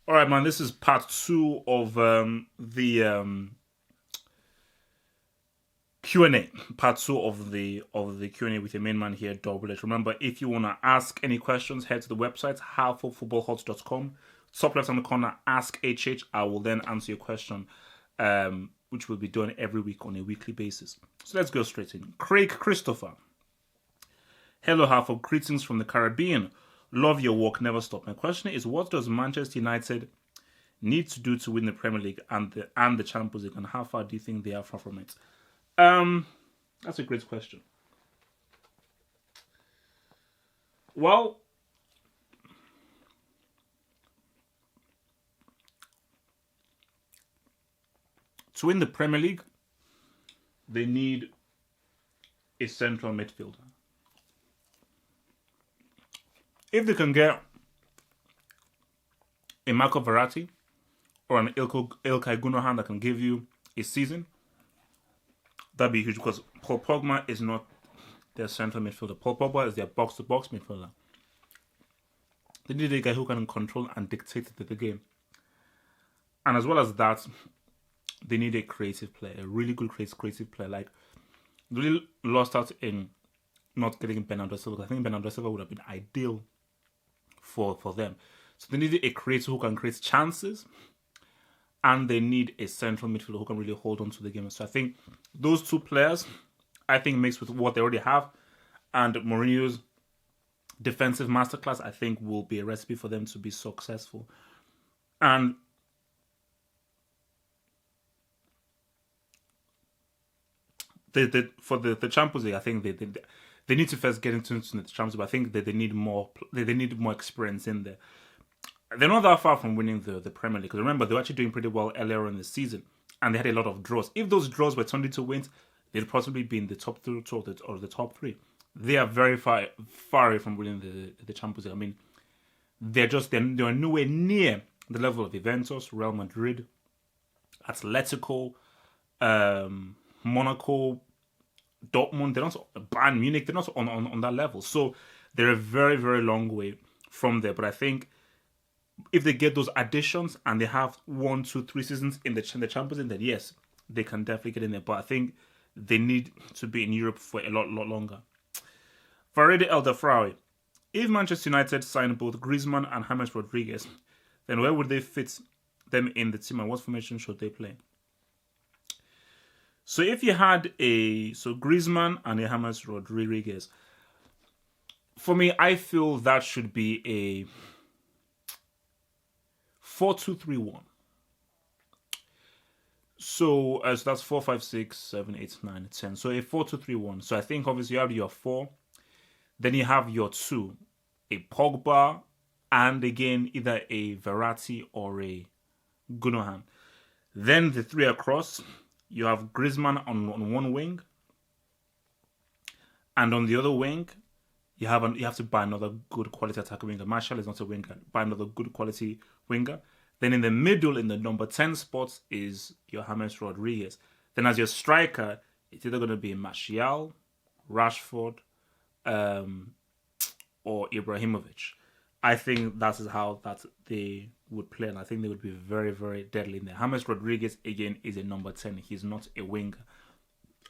All right, man. This is part two of the Q&A. Part two of the Q&A with your main man here, Double H. Remember, if you want to ask any questions, head to the website halfoffootballhot.com. Top left on the corner, ask HH. I will then answer your question, which will be done every week on a weekly basis. So let's go straight in. Craig Christopher. Hello, half of greetings from the Caribbean. Love your work, never stop. My question is, what does Manchester United need to do to win the Premier League and the Champions League, and how far do you think they are from it? That's a great question. Well, to win the Premier League, they need a central midfielder. If they can get a Marco Verratti or an Ilkay Gundogan that can give you a season, that'd be huge because Paul Pogba is not their central midfielder. Paul Pogba is their box-to-box midfielder. They need a guy who can control and dictate the game. And as well as that, they need a creative player, a really good creative player. Like, they really lost out in not getting Bernardo Silva. I think Bernardo Silva would have been ideal for them. So they need a creator who can create chances, and they need a central midfielder who can really hold on to the game. So I think those two players, mixed with what they already have, and Mourinho's defensive masterclass, I think will be a recipe for them to be successful. And for the Champions League, I think they need to first get into the Champions League. But I think that they need more experience in there. They're not that far from winning the Premier League. Because remember, they were actually doing pretty well earlier in the season, and they had a lot of draws. If those draws were turned into wins, they'd possibly be in the top two or the top three. They are very far away from winning the Champions League. I mean, they're nowhere near the level of Juventus, Real Madrid, Atletico, Monaco, Dortmund. They're not Bayern Munich. They're not on that level. So they're a very, very long way from there. But I think if they get those additions and they have 1, 2, 3 seasons in the Champions League, then yes, they can definitely get in there. But I think they need to be in Europe for a lot longer. Farede El Dafraoui. If Manchester United sign both Griezmann and James Rodriguez, then where would they fit them in the team, and what formation should they play? So if you had Griezmann and a James Rodriguez, for me, I feel that should be a 4-2-3-1. So that's 4, 5, 6, 7, 8, 9, 10. So a 4-2-3-1. So I think obviously you have your 4, then you have your 2, a Pogba, and again either a Verratti or a Gundogan. Then the 3 across, you have Griezmann on one wing, and on the other wing, you have to buy another good quality attacker winger. Martial is not a winger. Buy another good quality winger. Then in the middle, in the number 10 spot, is your James Rodriguez. Then as your striker, it's either going to be Martial, Rashford, or Ibrahimovic. I think that is how that they would play, and I think they would be very, very deadly in there. James Rodriguez, again, is a number 10. He's not a winger.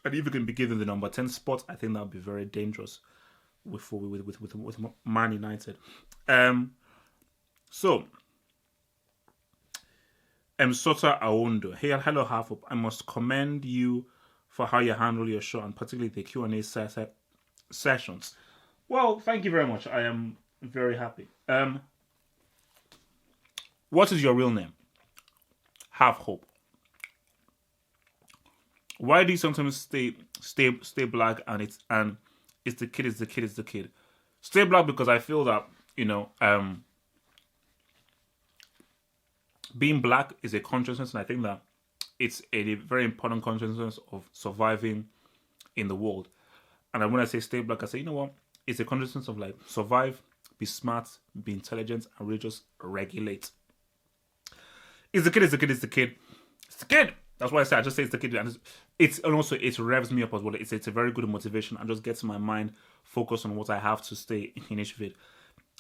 And if you can be given the number 10 spot, I think that would be very dangerous with Man United. Sota Aondo. Hey, hello, Half Up. I must commend you for how you handle your show, and particularly the Q&A sessions. Well, thank you very much. I am very happy. What is your real name? Have Hope. Why do you sometimes stay black and it's the kid? Stay black because I feel that being black is a consciousness, and I think that it's a very important consciousness of surviving in the world. And when I say stay black, I say, you know what? It's a consciousness of like survive, be smart, be intelligent, and really just regulate. It's the kid. That's why I say I just say it's the kid. And also it revs me up as well. It's a very good motivation and just gets my mind focused on what I have to stay in each of it.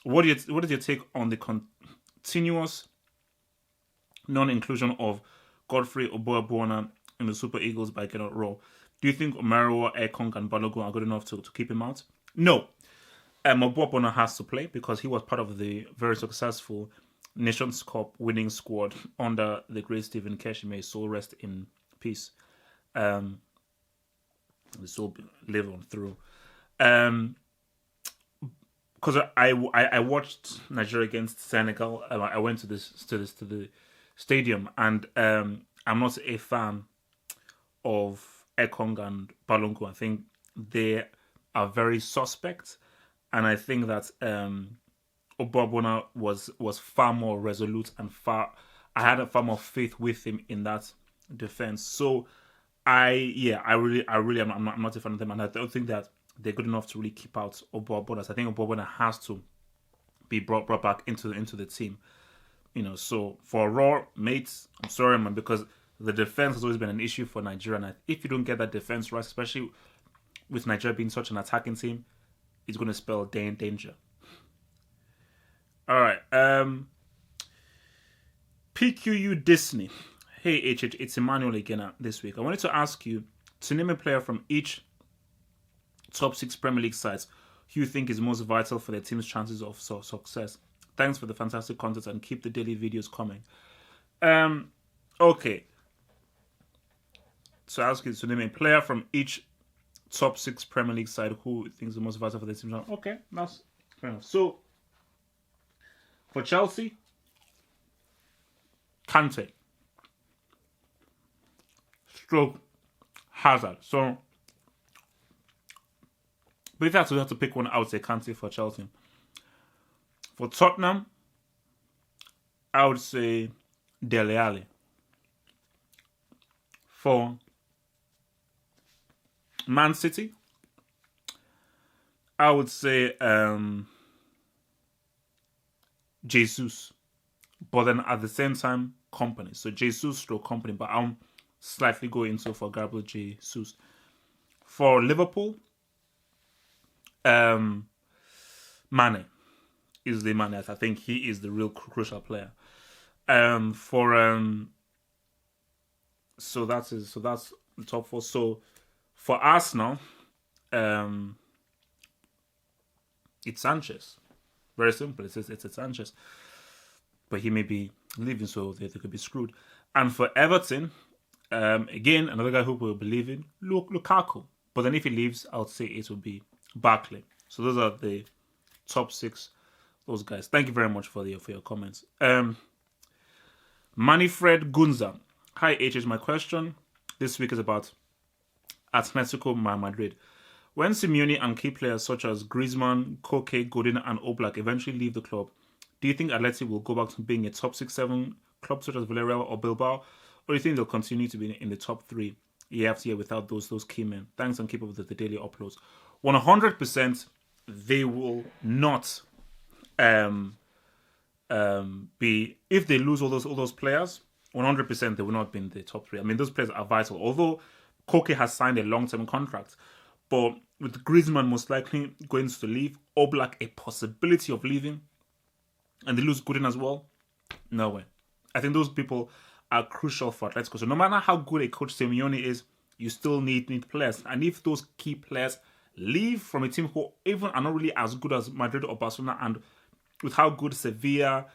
What is your take on the continuous non-inclusion of Godfrey Oboabuona in the Super Eagles by Kenneth Raw. Do you think Omaro, Ekong, and Balogun are good enough to keep him out? No. Oboabuona has to play because he was part of the very successful Nations Cup winning squad under the great Stephen Keshi. May his soul rest in peace. The soul live on through. Because I watched Nigeria against Senegal. I went to the stadium, and I'm not a fan of Ekong and Balongo. I think they are very suspect, and I think that Oboabuona was far more resolute and I had a far more faith with him in that defense. So I'm not a fan of them, and I don't think that they're good enough to really keep out Oboabuona. I think Oboabuona has to be brought back into the team. So for Raw, mates, I'm sorry, man, because the defense has always been an issue for Nigeria. And if you don't get that defense right, especially with Nigeria being such an attacking team, it's going to spell danger. All right. PQU Disney. Hey, HH, it's Emmanuel again this week. I wanted to ask you to name a player from each top 6 Premier League sides who you think is most vital for their team's chances of success. Thanks for the fantastic content and keep the daily videos coming. Okay. So I ask you to name a player from each top 6 Premier League side who thinks is the most vital for their team's chances. Okay, that's fair enough. So for Chelsea, Kante, stroke Hazard. So, but if we have to pick one, I would say Kante for Chelsea. For Tottenham, I would say Dele Alli. For Man City, I would say Jesus. But then at the same time, Company. So Jesus stroke Company, but I'm slightly going into for Gabriel Jesus. For Liverpool, Mane is the man. I think he is the real crucial player. So that's the top 4. So for Arsenal, it's Sanchez. Very simple. It's Sanchez, but he may be leaving, so they could be screwed. And for Everton, again, another guy who will be leaving, Lukaku. But then if he leaves, I would say it will be Barkley. So those are the top 6. Those guys. Thank you very much for your comments. Manifred Gunza. Hi, HH. My question this week is about Atletico Madrid. When Simeone and key players such as Griezmann, Koke, Godin, and Oblak eventually leave the club, do you think Atleti will go back to being a top 6-7 club such as Villarreal or Bilbao, or do you think they'll continue to be in the top 3 year after year without those key men? Thanks, and keep up with the daily uploads. 100% they will not be, if they lose all those players, 100% they will not be in the top 3. I mean, those players are vital. Although Koke has signed a long-term contract, but with Griezmann most likely going to leave, Oblak a possibility of leaving, and they lose Godin as well, no way. I think those people are crucial for Atletico. So no matter how good a coach Simeone is, you still need players. And if those key players leave from a team who even are not really as good as Madrid or Barcelona, and with how good Sevilla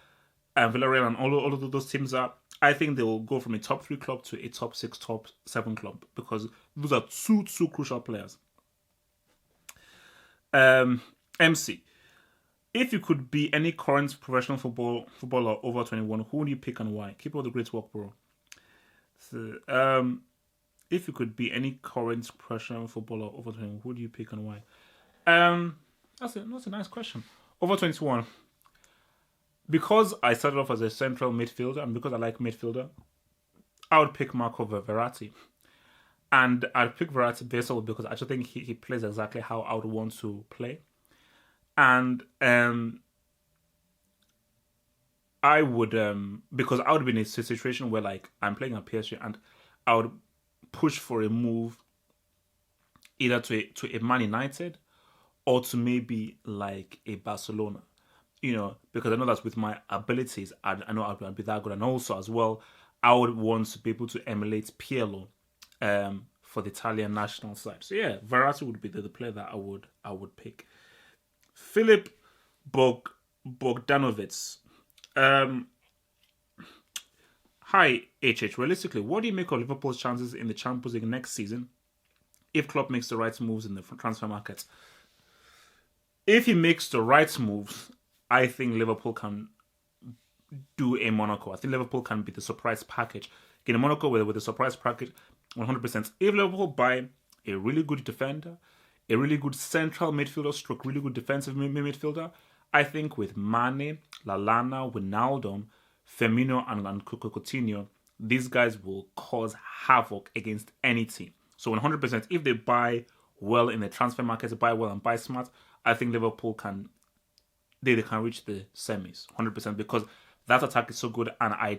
and Villarreal and all of those teams are, I think they will go from a top 3 club to a top 6, top 7 club, because those are two crucial players. MC, if you could be any current professional footballer over 21, who would you pick and why? Keep all the great work, bro. So, if you could be any current professional footballer over 21, who do you pick and why? That's a nice question. Over 21, because I started off as a central midfielder and because I like midfielder, I would pick Marco Verratti. And I'd pick Verratti based on because I just think he plays exactly how I would want to play. And I would, because I would be in a situation where like I'm playing at PSG and I would push for a move either to a Man United or to maybe like a Barcelona. because I know that with my abilities, I know I'd be that good. And also as well, I would want to be able to emulate Pirlo for the Italian national side. So yeah, Verratti would be the player that I would pick. Philip Bogdanovic. Hi, HH. Realistically, what do you make of Liverpool's chances in the Champions League next season if Klopp makes the right moves in the transfer market? If he makes the right moves, I think Liverpool can do a Monaco. I think Liverpool can be the surprise package. Get a Monaco with a surprise package, 100%. If Liverpool buy a really good defender, a really good central midfielder, stroke really good defensive midfielder, I think with Mane, Lallana, Wijnaldum, Firmino, and Coutinho, these guys will cause havoc against any team. So 100%, if they buy well in the transfer market, buy well and buy smart, I think Liverpool can reach the semis 100% because that attack is so good, and I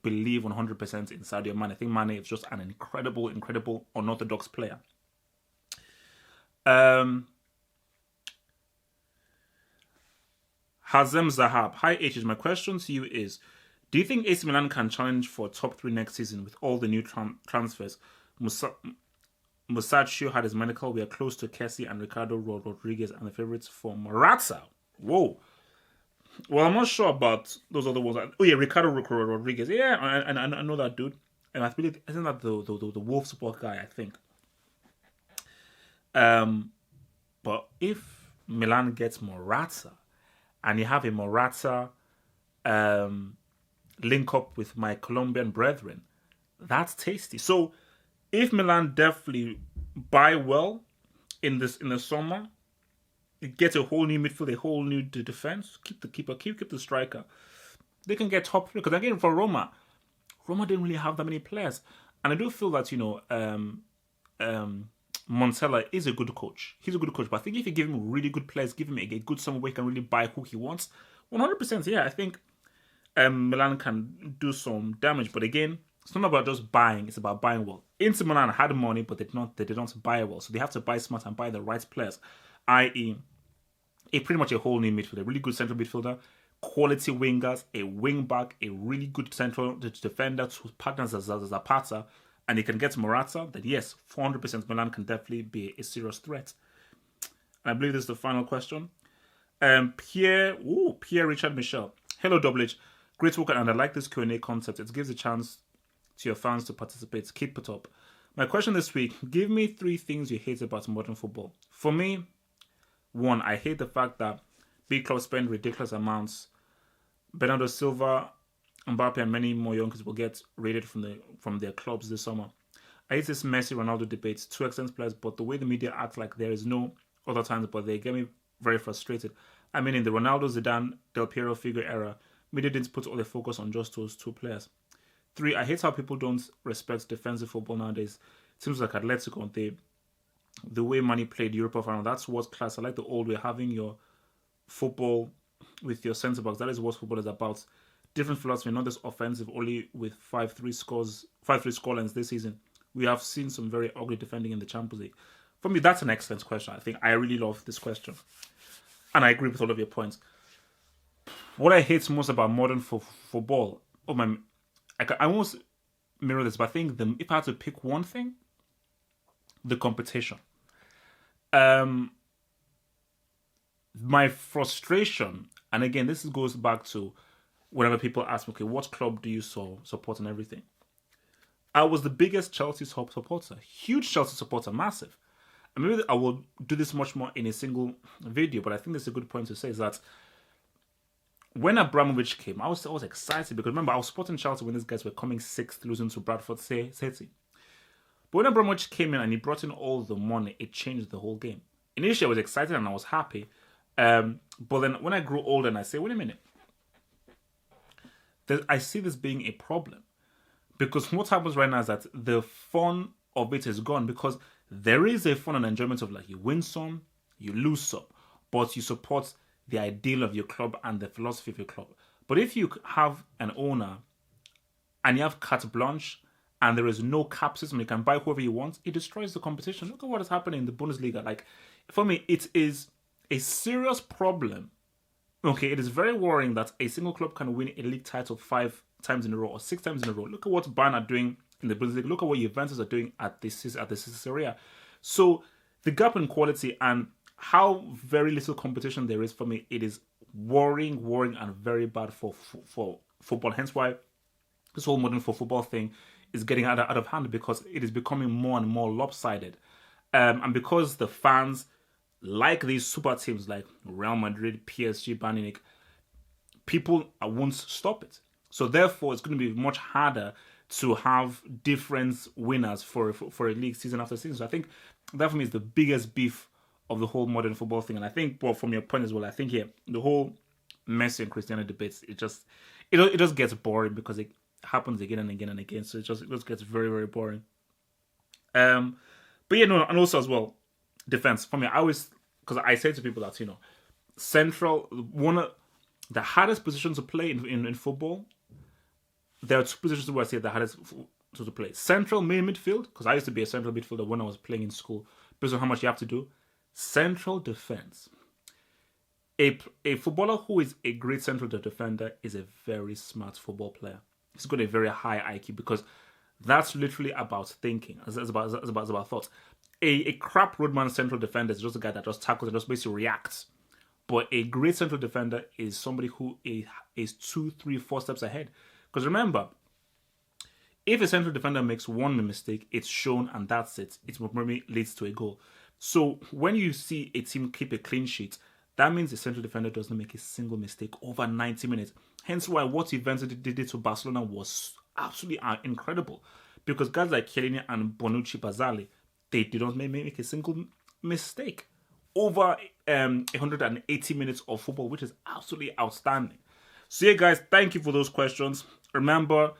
believe 100% in Sadio Mane. I think Mane is just an incredible, unorthodox player. Hazem Zahab. Hi H. My question to you is, do you think AC Milan can challenge for top 3 next season with all the new transfers? Musacchio had his medical. We are close to Kessie and Ricardo Rodriguez and the favourites for Morata. Whoa. Well, I'm not sure about those other ones. Oh yeah, Ricardo Rodriguez. Yeah, I know that dude. And I believe, isn't that the Wolf support guy, I think. But if Milan gets Morata, and you have a Morata link up with my Colombian brethren, that's tasty. So if Milan definitely buy well in the summer, get a whole new midfield, a whole new defense, keep the keeper, keep the striker, they can get top 3. Because again, for Roma didn't really have that many players, and I do feel that Montella is a good coach. He's a good coach, but I think if you give him really good players, give him a good summer where he can really buy who he wants, 100%. Yeah, I think Milan can do some damage. But again, it's not about just buying; it's about buying well. Inter Milan had money, but they did not buy well, so they have to buy smart and buy the right players, i.e., pretty much a whole new midfielder, a really good central midfielder, quality wingers, a wing back, a really good central defender to partners as Zapata, and they can get Morata, then yes, 400% Milan can definitely be a serious threat. And I believe this is the final question. Pierre Richard Michel. Hello, H. Great work, and I like this Q&A concept. It gives a chance to your fans to participate. Keep it up. My question this week, give me 3 things you hate about modern football. For me, 1, I hate the fact that big clubs spend ridiculous amounts. Bernardo Silva, Mbappe, and many more young kids will get rated from their clubs this summer. I hate this Messi Ronaldo debate. 2 excellent players, but the way the media act like there is no other times, but they get me very frustrated. I mean, in the Ronaldo, Zidane, Del Piero, Figo era, media didn't put all the focus on just those 2 players. 3, I hate how people don't respect defensive football nowadays. It seems like Atletico, the way Mane played Europa final, that's what's class. I like the old way, having your football with your centre backs. That is what football is about. Different philosophy, not this offensive, only with 5-3 scorelines this season. We have seen some very ugly defending in the Champions League. For me, that's an excellent question. I think I really love this question. And I agree with all of your points. What I hate most about modern football, I almost mirror this, but I think if I had to pick one thing, the competition. My frustration, and again, this goes back to whenever people ask me, okay, what club do you support and everything? I was the biggest Chelsea supporter, huge Chelsea supporter, massive. And maybe I will do this much more in a single video, but I think that's a good point to say is that when Abramovich came, I was excited because remember, I was supporting Chelsea when these guys were coming 6th, losing to Bradford City. But when Abramovich came in and he brought in all the money, it changed the whole game. Initially, I was excited and I was happy. But then when I grew older and I say, wait a minute, I see this being a problem. Because what happens right now is that the fun of it is gone, because there is a fun and enjoyment of like you win some, you lose some, but you support the ideal of your club and the philosophy of your club. But if you have an owner and you have carte blanche and there is no cap system, you can buy whoever you want, it destroys the competition. Look at what is happening in the Bundesliga. Like, for me, it is a serious problem Okay, it is very worrying that a single club can win a league title 5 times in a row or 6 times in a row. Look at what Bayern are doing in the Bundesliga. Look at what Juventus are doing at the Serie A. So the gap in quality and how very little competition there is for me, it is worrying, and very bad for football. Hence why this whole modern football thing is getting out of hand, because it is becoming more and more lopsided. And because the fans like these super teams like Real Madrid, PSG, Bayern Munich, people won't stop it. So therefore, it's going to be much harder to have different winners for a league season after season. So I think that for me is the biggest beef of the whole modern football thing. And I think, well, from your point as well, I think the whole Messi and Cristiano debates, it just gets boring because it happens again and again and again. So it just gets very, very boring. But yeah, no, and also as well, defense. For me, I always, because I say to people that, central, one of the hardest positions to play in football, there are two positions where I say the hardest to play. Central midfield, because I used to be a central midfielder when I was playing in school, based on how much you have to do. Central defense. A footballer who is a great central defender is a very smart football player. He's got a very high IQ, because that's literally about thinking. It's about thoughts. A crap roadman central defender is just a guy that just tackles and just basically reacts. But a great central defender is somebody who is 2, 3, 4 steps ahead. Because remember, if a central defender makes one mistake, it's shown and that's it. It maybe leads to a goal. So when you see a team keep a clean sheet, that means the central defender doesn't make a single mistake over 90 minutes. Hence why what Juventus did to Barcelona was absolutely incredible. Because guys like Chiellini and Bonucci, Bazzali, they did not make a single mistake over 180 minutes of football, which is absolutely outstanding. So yeah, guys, thank you for those questions. Remember,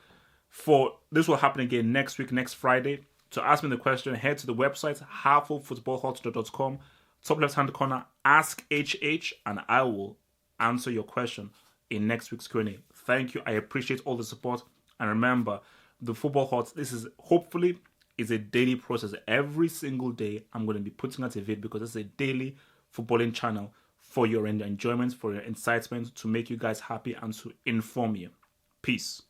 this will happen again next week, next Friday. To ask me the question, head to the website, hartfulfootballhot.com. Top left-hand corner, ask HH, and I will answer your question in next week's Q&A. Thank you. I appreciate all the support. And remember, the Football Hot, this is hopefully is a daily process. Every single day, I'm going to be putting out a vid, because it's a daily footballing channel for your enjoyment, for your incitement, to make you guys happy and to inform you. Peace.